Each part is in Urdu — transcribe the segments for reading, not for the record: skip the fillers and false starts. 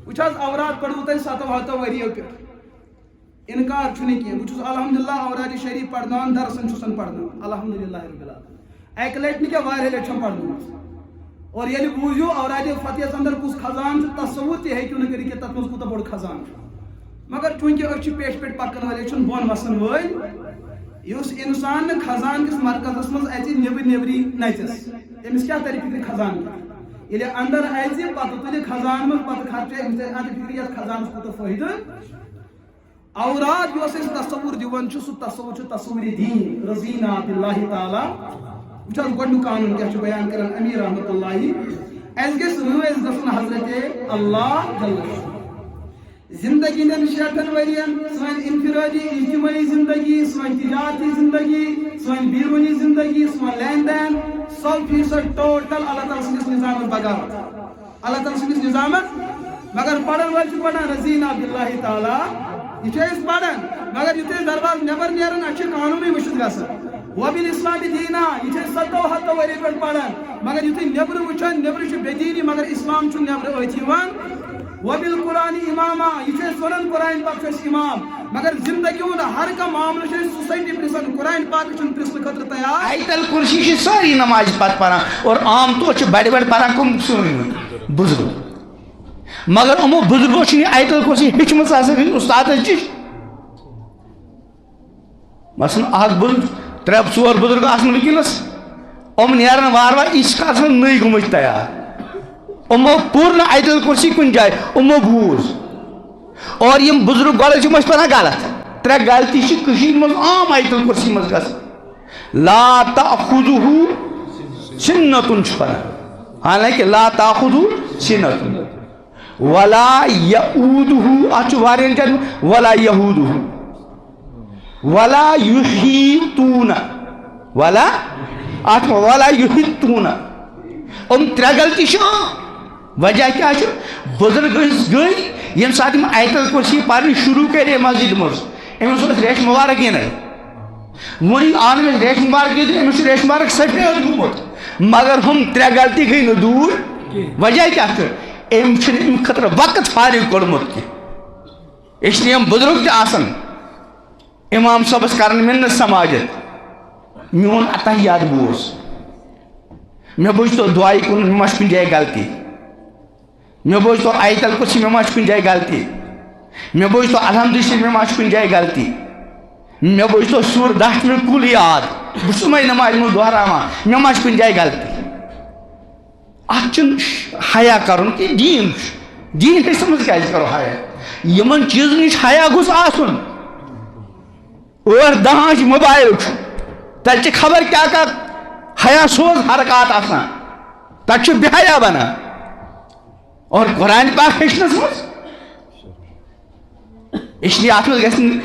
وچھاز اوراد پڑھو تھی 7 ؤریو پہ انکار چھُنہٕ کینٛہہ بہٕ چھُس الحمدللہ اوراد شریف پرناوان درسن چھُسن پرناوان الحمدللہ رب العالمین اکہِ لٹہِ نہٕ کینٛہہ واریاہ لٹہِ چھم پرنٲومٕژ اور ییٚلہِ بوٗزِو اوراد فتحس اندر کُس خزان چھُ تصوُر تہِ ہیٚکِو نہٕ کٔرِتھ کہِ تتھ منٛز کوٗتاہ بوٚڑ خزان چھُ مگر چوٗنٛکہِ أسۍ چھِ پیٚٹھۍ پٮ۪ٹھ پکان وٲلۍ أسۍ چھِنہٕ بۄن وسان وٲلۍ یُس انسان نہٕ خزان کِس مرکزس منٛز اژِ نیٚبرۍ نیٚبری نژٮ۪س أمِس کیٛاہ ترِ فکرِ خزان ییٚلہِ اندر اژِ پتہٕ تُلہِ خزان منٛز پتہٕ خرچہِ أمِس ترِ اندر فکرِ یتھ خزانس کوٗتاہ فٲیدٕ اوراد یۄس أسۍ تصوُر دِوان چھُ سُہ تصوُر چھُ تصوُرِ دیٖن رضینا باللہ تعالیٰ وٕچھ حظ گۄڈنیُک قانوٗن کیٛاہ چھُ بیان کران امیر رحمتہ اللہ اَسہِ گژھِ رٲضۍ گژھُن حضرت اللہ جل زندگی ہٕنٛدٮ۪ن 60 ؤرین سٲنۍ انفرٲدی اجتمٲعی زندگی سٲنۍ تجارتی زندگی سٲنۍ بیروٗنی زندگی سون لین دین 100% ٹوٹل اللہ تعالیٰ سٕنٛدِس نظامس بغاوت اللہ تعالیٰ سٕنٛدِس نظامس مگر پرن وٲلۍ چھِ پران رضینا باللہ تعالیٰ یہ چھِ أسۍ پران مگر یُتھُے درواز نٮ۪بر نیران اَسہِ چھِ قانوٗنٕے وٕچھِتھ گژھان وبالاسلام دینا یہ چھِ أسۍ 7 ؤری پٮ۪ٹھ پران مگر یُتھُے نٮ۪برٕ وٕچھان نٮ۪برٕ چھُ بے دیٖنی مگر اسلام چھُنہٕ نٮ۪برٕ أتھۍ یِوان وبالقرآن اماما یہ چھِ أسۍ ونان قرآن پاک چھُ اَسہِ امام مگر زندگی ہُنٛد ہر کانٛہہ معاملہٕ چھِ أسۍ سوسایٹی پرژھان قرآن پاک چھُنہٕ پرژھنہٕ خٲطرٕ تیار آیت الکرسی چھِ سٲری نماز پتہٕ پران اور عام طور چھِ بڑِ بڑِ پران کٕم سٲنۍ بُزرگ مگر یِمو بُزرگو چھِنہٕ یہِ آیت الکرسی ہیٚچھمٕژ آسان اُستادس نِش مثلاً اکھ بُزرگ 3-4 بُزرگ آسان وٕنکیٚنس یِم نیرن وارٕ وارٕ یہِ چھِ آسان نٔے گٔمٕتۍ تیار یِمو پوٚر نہٕ آیت الکرسی کُنہِ جایہِ یِمو بوٗز اور یِم بُزرگ گۄڈٕ چھِ یِم ٲسۍ پران غلط 3 غلطی چھِ کٔشیٖرِ منٛز عام آیت الکرسی منٛز گژھان لا تأخذہ سنتن چھُ پران حالانکہِ لا تأخذہ سنتن ولا یعودہ اتھ چھُ واریاہن جاین ولا یہودہ ولا یحیطون ولا اتھ ولا یحیطون یِم 3 غلطی چھِ وجہ کیٛاہ چھُ بُزرگ گٔے ییٚمہِ ساتہٕ یِم آیت الکرسی پرنہِ شروٗع کرے مسجد منٛز أمِس اوس ریشہٕ مُبارک یِنَے وۄنۍ آو نہٕ أمِس ریشہٕ مُبارک یِتھ أمِس چھُ ریشہٕ مُبارک سفید گوٚمُت مگر ہُم 3 غلطی گٔے نہٕ دوٗر وجہ کیٛاہ چھُ أمۍ چھُنہٕ اَمہِ خٲطرٕ وقت فارغ کوٚڑمُت کینٛہہ اس لیے یِم بُزرگ تہِ آسان امام صٲبس کران مِنت سماجت میون اتحیات بوز مےٚ بوٗزۍ تو دُعاے کُن مےٚ ما چھِ کُنہِ جایہِ غلطی مےٚ بوٗزۍ تو آیت الکرسی مےٚ ما چھِ کُنہِ جایہِ غلطی مےٚ بوٗزۍ تو الحمدُ شریٖف مےٚ ما چھِ کُنہِ جایہِ غلطی مےٚ بوٗزۍ تو سورٕ 10 چھُ مےٚ کُل یاد بہٕ چھُس یِمے نمازِ منٛز دۄہراوان مےٚ ما چھِ کُنہِ جایہِ غلطی اتھ چھُنہٕ حیا کرُن کینٛہہ دیٖن چھُ دیٖنکِس منٛز کیازِ کرو حیا یِمن چیٖزن نِش حیا گوٚژھ آسُن 8-10 موبایل چھُ تتہِ چھِ خبر کیٛاہ کیٛاہ حیا سوز حرکات آسان تتہِ چھُ بے حیا بنان اور قرآن پاک ہیٚچھنس منٛز اسلیے اتھ منٛز گژھِ نہٕ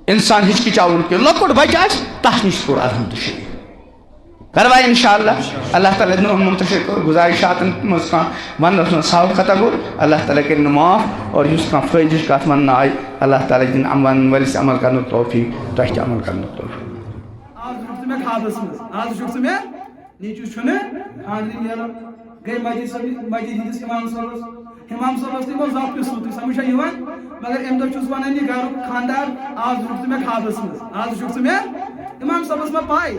انسان ہچکچاوُن کینٛہہ لۄکُٹ بچہِ آسہِ تتھ نِش پوٚر الحمدُ شریٖف کروا انشاءاللہ اللہ تعالیٰ دِنہٕ منتشر گُزارِشاتن منٛز کانٛہہ وننس منٛز سہو خطا گوٚو اللہ تعالیٰ کٔرِنۍ معاف اور یُس کانٛہہ فٲیدٕچ کتھ وننہٕ آیہِ اللہ تعالیٰ دِنۍ ونن وٲلِس عمل کرنُک توفیٖق تۄہہِ تہِ عمل کرنُک توفیٖق مےٚ خابس منٛز آز چھُکھ ژٕ مےٚ نیٚچوِس چھُنہٕ خانٛدرِ نیران گٔے مسجد ہِنٛدِس امام صٲبس تہِ گوٚو زَب پِسُن تُہۍ سمجھا یِوان مگر امہِ دۄہ چھُس ونان یہِ گرُک خانٛدار آز چھُکھ ژٕ مےٚ خابس منٛز آز چھُکھ ژٕ مےٚ امام صٲبس ما پاے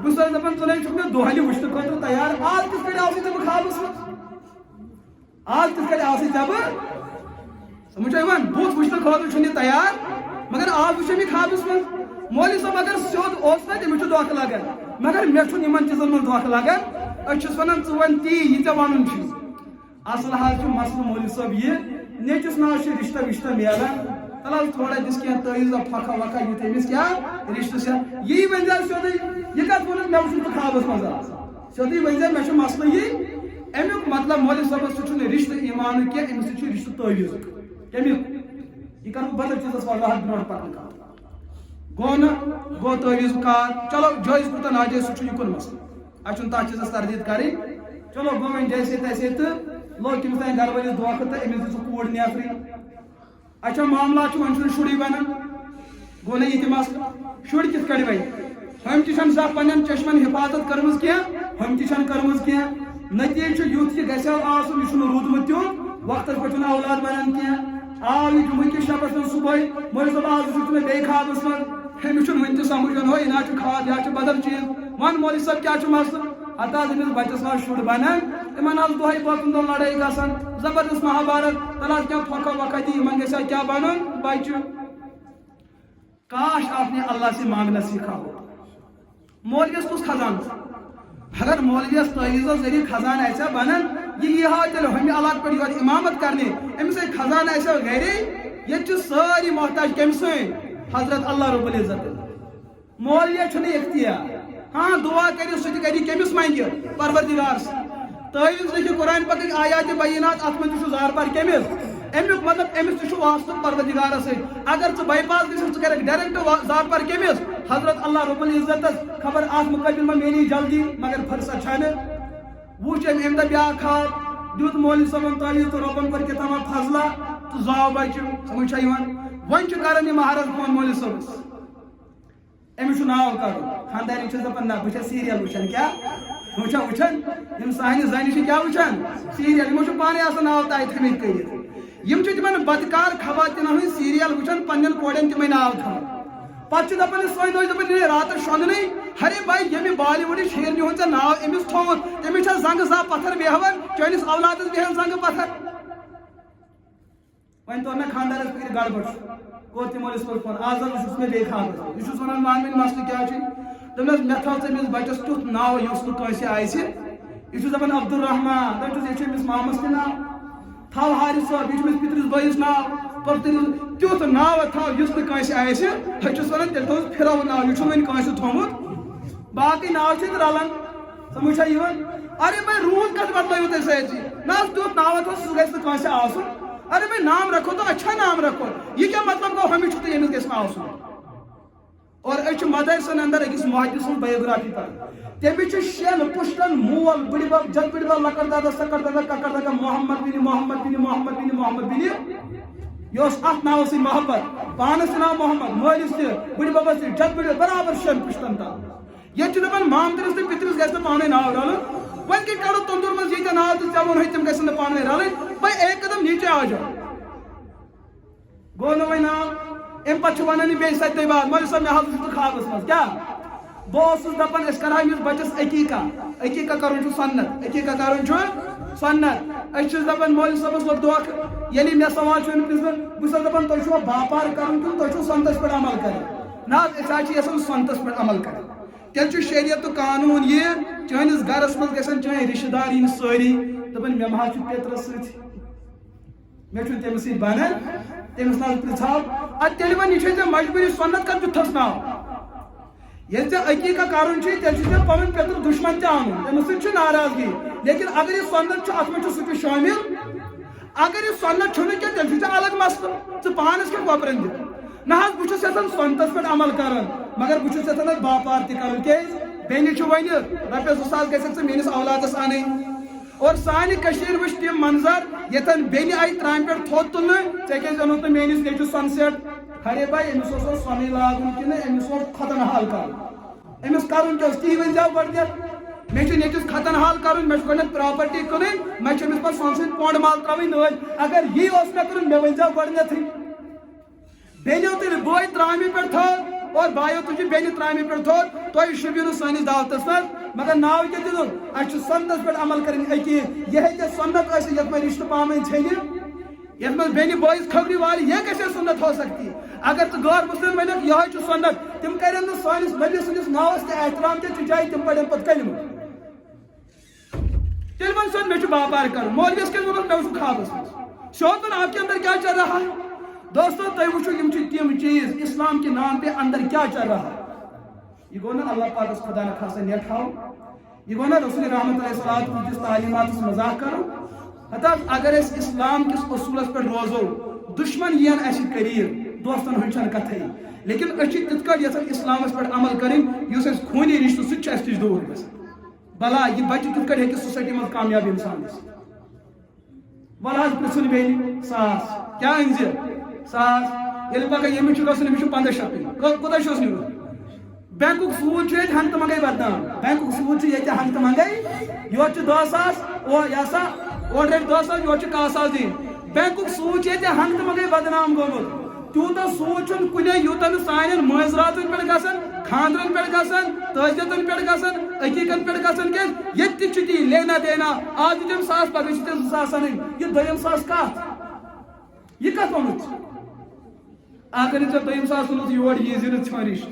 بہٕ چھُس دپان ژٕ نے چھُکھ مےٚ دۄہلہِ وٕچھنہٕ خٲطرٕ تیار آز کِتھ کٔنۍ آسٕے ژٕ بہٕ خابس منٛز آز کِتھ کٔنۍ آسٕے ژےٚ بہٕ سمجھا یِوان بُتھ وٕچھنہٕ خٲطرٕ چھُنہٕ یہِ تیار مگر آز وٕچھم یہِ خابس منٛز مولوی صٲب اگر سیوٚد اوس نہ تٔمِس چھُ دھوکہٕ لگان مگر مےٚ چھُنہٕ یِمن چیٖزن منٛز دھوکہٕ لگان أسۍ چھِس ونان ژٕ وَن تی یہِ ژےٚ وَنُن چھُ اصل حظ چھُ مسلہٕ مولوی صٲب یہِ نیٚچوِس نہ حظ چھُ رِشتہ وِشتہ میلان تل حظ تھوڑا دِس کینٛہہ تٲویٖزا پھکھا وکھا یُتھ أمِس کیٛاہ رِشتہٕ چھےٚ یی ؤنۍ زِ سیوٚدُے یہِ کتھ ووٚنُکھ مےٚ وٕچھُن ژٕ خابس منٛز آز سیوٚدُے ؤنۍ زِ مےٚ چھُ مسلہٕ یی امیُک مطلب مولوی صٲبس سۭتۍ چھُنہٕ رِشتہٕ ایٖمانُک کینٛہہ أمِس سۭتۍ چھُ رِشتہٕ تٲویٖزُک کمیُک یہِ کرٕ بہٕ بدل چیٖزس وضاحت برونٛٹھ پکنہٕ کتھ گوٚو نہٕ گوٚو تٲویٖزُک کار چلو جٲیز کوٗتاہ ناجٲیز سُہ چھُ یِکُن مسلہٕ اَسہِ چھُنہٕ تتھ چیٖزس تردیٖد کرٕنۍ چلو گوٚو وۄنۍ جیسے تیسے تہٕ لوگ تٔمِس تانۍ گرٕ وٲلِس دھوکہٕ تہٕ أمِس دِژ کوٗر نیفرٕے اچھا معاملات چھُ وۄنۍ چھُنہٕ شُرٕے بنان گوٚو نہ یہِ تہِ مسلہٕ شُرۍ کِتھ کٔٹھۍ بنہِ ہُمۍ تہِ چھنہٕ زانٛہہ پننٮ۪ن چشمن حفاظت کٔرمٕژ کینٛہہ ہُمۍ تہِ چھنہٕ کٔرمٕژ کینٛہہ نتیٖجہٕ چھُ یُتھ یہِ گژھِ ہا آسُن یہِ چھُنہٕ روٗدمُت تیُتھ وقت پہ اولاد بنان کی آو یہ جمعہ کی شب من صبح مول صاحب آج وچھ میں بیٚیہِ خوابس من أمِس چھُنہٕ وٕنہِ تہِ سمجھان ہو یہِ نہ چھُ خواب یہِ چھُ بدل چیٖز ون مولوی صٲب کیٛاہ چھُ مسلہٕ ہتہٕ حظ أمِس بچس حظ شُر بنان یِمن حظ دۄہے پٲژن دۄہن لڑٲے گژھان زبردست مہابھارت تل حظ کیٛاہ پھۄکھا وۄکھا دی یِمن گژھِ ہا کیٛاہ بنُن بچہِ کاش آپ نے اللہ سے مانگنا سیکھا ہو مولویس کس خزان اگر مولویس تعویذو ذریعہ خزان ایسا بنن یہ ہا تیل ہمیں علاقہ پہ یور امامت کرنے امس خزان ایسا گھرے یہ ساری محتاج کم سن حضرت اللہ رب العزت مولوی چھنہ اختیار ہاں دعا کرو سہ کری کمس منگہ پروردگار سے تعویذ لیکھو قرآن پاک آیات بینات ات من زار پار کمس امیک مطلب امس تہ واسطہ پروردگار سے اگر ژٕ بائی پاس گژھِ ژٕ کرکھ ڈائریکٹ زار پار کمس حضرت اللہ رب العزت خبر ات مقابل میں میری جلدی مگر فرصت چھنہ وچ ام دہ بیاکھ خواب دیت مولوی صاحبن تعویذ تو ربن پر کتنا فضلہ تو زاو بچہ سمجھ چھا یوان ون چھ کران یہ مہارت فون مولوی صاحبس امس ناو کرو خاندانی چھس دپان نہ بہ چھس سیریل وچھان کیا وچھان یم سانہ زنہ کیا وچھان سیریل یمو چھ پانے آسان ناو تائی تھمت کٔرِتھ یم چھ تمن بدکار خواتین ہٕنٛدۍ سیریل وچھان پنن کورٮ۪ن تمے ناو تھاوان پتہ چھ دپان سوے دۄہ دپان رات شۄنگنے ہرے بھائی ییٚمہِ بالی وُڈٕچ شیرنہِ ہُنٛد ژےٚ ناو أمِس تھوٚومُت تٔمِس چھا زنگہٕ زا پتھر بیہوان چٲنِس اولادس بیہن زنگہٕ پتھر وۄنۍ توٚر مےٚ خاندارس فکرِ گڑبڑ کوٚر تہِ مولوی صٲبس فون آز حظ وٕچھُس مےٚ بیٚیہِ خابس یہِ چھُس ونان مان وۄنۍ مسلہٕ کیٛاہ چھُ دوٚپنس مےٚ تھاو ژٕ أمِس بچس تیُتھ ناو یُس نہٕ کٲنٛسہِ آسہِ یہِ چھُس دپان عبدالرحمان دپان چھُس یہِ چھُ أمِس مامس تہِ ناو تھاو حارث صٲب یہِ چھُ أمِس پِترِس بٲیِس ناو تیُتھ ناو تھاو یُس نہٕ کٲنٛسہِ آسہِ بہٕ چھُس ونان تیٚلہِ تھوٚوُس پھِرو ناو یہِ چھُنہٕ وۄنۍ کٲنٛسہِ تھوٚمُت باقٕے ناو چھِ تہِ رلان سمجھ چھا یِوان ارے بھائی روٗد کتھ بدلٲیِو تُہۍ سٲرسٕے نہ حظ تیُتھ ناو تھوٚو سُہ گژھِ نہٕ کٲنٛسہِ آسُن ارے بھائی نام رکھو تو اچھا نام رکھو یہ کیا مطلب گو ہمیشہ تو یمس گژھِ نہٕ آسُن اور أسۍ چھِ مدرسن اندر أکِس محدث سٕنٛز بایوگرافی پران تٔمِس چھُ شٮ۪ن پُشتن مول بٕڈِ بب جد بٕڈِ بب لۄکٕٹ دادا سۄکٕٹ دادا کۄکر دادا محمد بن محمد بن محمد بن محمد بن یہ اوس اتھ ناوس سۭتۍ محبت پانس تہِ ناو محمد مٲلِس تہِ بٕڈِ ببس تہِ جد بٕڈِ برابر شٮ۪ن پُشتن تل ییٚتہِ چھِ دپان مامترِس تہٕ پِترِس گژھِ نہٕ پانے ناو رلُن وۄنۍ کتھ کڑو تندور منٛز ییٖتیاہ ناو تہٕ ژےٚ ووٚنہٕے تِم گژھن نہٕ پانے رلٕنۍ بھائی ایک قدم نیچے آ جاؤ گو نہ وۄنۍ ناو ام پتہٕ چھِ ونان یہِ بیٚیہِ ستہِ دۄہہِ بعد مولوی صٲب مےٚ حظ وٕچھ خوابس منٛز کیٛاہ بہٕ اوسُس دپان أسۍ کرہاو أمِس بچس عقیٖقہ کرُن چھُ سنت عقیٖقہ کرُن چھُ سنت أسۍ چھِس دپان مولوی صٲبس لوٚگ دھوکہٕ ییٚلہِ مےٚ سوال چھُ أمِس پرٛژھمُت بہٕ چھُسس دپان تۄہہِ چھُوا باپار کرُن کِنہٕ تۄہہِ چھُو سنتس پٮ۪ٹھ عمل کرُن نہ حظ أسۍ حظ چھِ یژھان سنتس پٮ۪ٹھ عمل کرٕنۍ تیٚلہِ چھُ شریعت تہٕ قانوٗن یہِ چٲنِس گرس منٛز گژھن چٲنۍ رشتہٕ دار یِنۍ سٲری دپان مےٚ ما حظ چھُ پیترس سۭتۍ مےٚ چھُنہٕ تٔمِس سۭتۍ بنان تٔمِس نہ حظ پرٛژھاو ادٕ تیٚلہِ وۄنۍ یہِ چھےٚ ژےٚ مجبوٗری سنت کر دیُتتھس ناو ییٚلہِ ژےٚ عقیٖقہ کرُن چھُے تیٚلہِ چھُ ژےٚ پنُن پیتر دُشمن تہِ انُن تٔمِس سۭتۍ چھِ ناراضگی لیکن اگر یہِ سنت چھُ اتھ منٛز چھُ سُہ تہِ شٲمِل اگر یہِ سنت چھُنہٕ کینٛہہ تیٚلہِ چھُ ژےٚ الگ مسلہٕ ژٕ پانس کیٛاہ کۄپرن دِتھ نہ حظ بہٕ چھُس یژھان سنتس پٮ۪ٹھ عمل کرُن مگر بہٕ چھُس یژھان اتھ باپار تہِ کرُن کیٛازِ بیٚنہِ چھُ وۄنۍ رۄپیس 2000 گژھکھ ژٕ میٲنِس اولادس انٕنۍ اور سانہِ کٔشیٖرِ وٕچھ تِم منظر ییٚتٮ۪ن بیٚنہِ آیہِ ترامہِ پٮ۪ٹھ تھوٚد تُلنہٕ ژےٚ کیٛازِ اوٚنُتھ نہٕ میٲنِس نیٚچوِس سن سیٹ ہرے بھائی أمِس اوس سۄنٕے لاگُن کِنہٕ أمِس اوس ختن حال کرُن أمِس کرُن کیٛاہ اوس تی ؤنۍزیو گۄڈٕنٮ۪تھ مےٚ چھُ نیٚچوِس ختن حال کرُن مےٚ چھُ گۄڈٕنٮ۪تھ پراپرٹی کٕنٕنۍ مےٚ چھُ أمِس پتہٕ سۄنہٕ سۭتۍ پونٛڈ مال ترٛاوٕنۍ نٲلۍ اگر یی اوس مےٚ کَرُن مےٚ ؤنۍزیو گۄڈٕنٮ۪تھٕے بیٚنیو تیٚلہِ بٲے ترامہِ پٮ۪ٹھ تھوٚد اور بایو تُجہِ بیٚنہِ ترامہِ پٮ۪ٹھ تھوٚد تۄہہِ شوٗبِو نہٕ سٲنِس دعوتس منٛز مگر ناو کیٛاہ دِتُن اَسہِ چھُ سنتس پٮ۪ٹھ عمل کرٕنۍ عقیٖد یہِ ہیٚکہِ سنت ٲسِتھ یتھ منٛز رشتہٕ پاوٕنۍ ژھیٚنہِ یتھ منٛز بیٚنہِ بٲیِس کھوورِ والہِ یہ گژھِ سنت ہو سکتی اگر ژٕ غٲر مسلم ونکھ یہے چھُ سنت تِم کرن نہٕ سٲنِس نبی سٕنٛدِس ناوس تہِ احترام تہِ تہِ جایہِ تِم پرن پتہٕ کلمہٕ تیٚلہِ وۄنۍ سن مےٚ چھُ باپار کرُن مولویس کیٛاہ ووٚنُکھ مےٚ وٕچھ خوابس منٛز شوقن آپ کے اندر کیا چل رہا ہے دوستو تُہۍ وٕچھِو یِم چھِ تِم چیٖز اسلام کے نام پہ اندر کیا چل رہا ہے یہ گوٚو نہٕ اللہ پاکس خدا نہ خاصا نیٹ ہاو یہ گوٚو نہٕ رسول رحمت علیہ الصلوۃ کِس تعلیماتس مذاق کرُن ہتہٕ اگر أسۍ اسلام کِس اصوٗلس پٮ۪ٹھ روزو دشمن یِن اَسہِ قریٖب دوستن ہٕنٛز چھنہٕ کتھٕے لیکن أسۍ چھِ تِتھ کٲٹھۍ یژھان اسلامس پٮ۪ٹھ عمل کرٕنۍ یُس اَسہِ خوٗنی رشتہٕ سُہ تہِ چھُ اَسہِ نِش دوٗر گژھان بلا یہِ بچہِ کِتھ کٲٹھۍ ہیٚکہِ سوسایٹی منٛز کامیاب انسان گٔژھِتھ وَلہٕ حظ پرٛژھُن بیٚیہِ ساس کیٛاہ أنۍ زِ ساس ییٚلہِ پگاہ ییٚمِس چھُ گژھُن أمِس چھُ 1500 پٮ۪نۍ کوٗتاہ چھُس نیُن بینکُک سوٗد چھُ ییٚتہِ ہنٛگتہٕ منٛگے بدنام بینکُک سوٗد چھُ ییٚتہِ ہنٛگتہٕ منٛگے یورٕ چھُ 10,000 او یہِ ہسا اور ریٹ 10 ساس یور 10 ساس دین بینک سوچ یہ ہنگ مگے بدنام گومت تیوتا سوچن کنے یوتن سان معذراتن پہ گھن خاندرن پہ گھن تعزیتن پہ گھن عقیقن پہ گھن کی یہ تی لینا دینا آج دم 1,000 پگہ 2,000 ان یہ دویم 1,000 کت یہ کت وونت اگر ٹھیک 2,000 اونت یور یہ زن ژھرش